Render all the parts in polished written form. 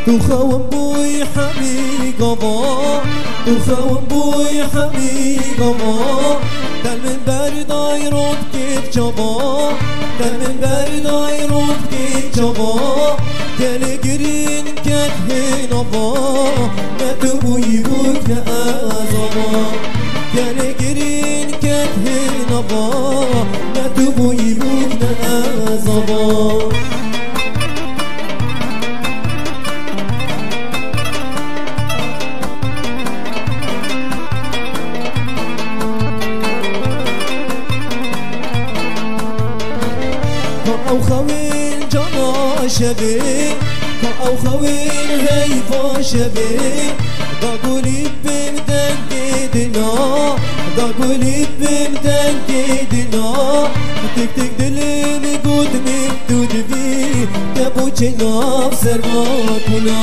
تو خوام بوی حمیقاما تو خوام بوی حمیقاما دل من بردای رود که جوا دل من بردای رود که جوا گل گرین که هنوا نه تو بوی بود نه ازما گل گرین که هنوا نه تو بوی بود نه ازما او خوين جانا شبي او خوين هيفا شبي دا قولي بمدن كيدنا دا قولي بمدن كيدنا تك تك دلي مقود مكتود بي تبو چناف سرما كنا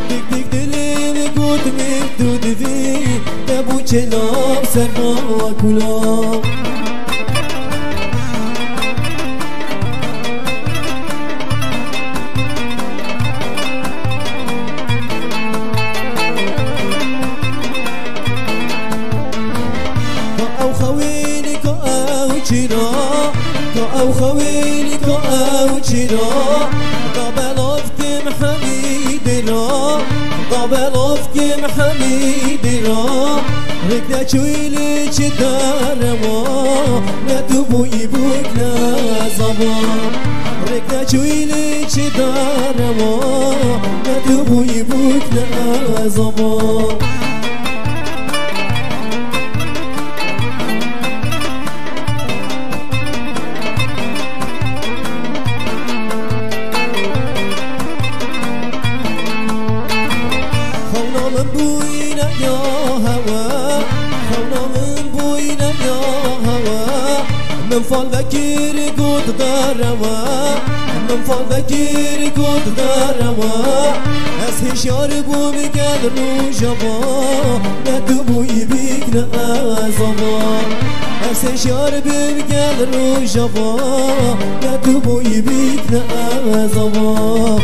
تك تك دلي مقود مكتود بي تبو چناف سرما كنا او خوينك او چرا قبل افكم حميدنا قبل افكم حميدنا ركنا شويلي چدارما نتبوي بوك نازما ركنا شويلي چدارما نتبوي بوك نازما من بوينا يا هوا خونا من بوينا يا هوا من فال بكير قد دروا من فال بكير قد دروا از هشار بو بگل رو جوا ندبوی بیگ نازما از هشار بگل رو جوا ندبوی بیگ نازما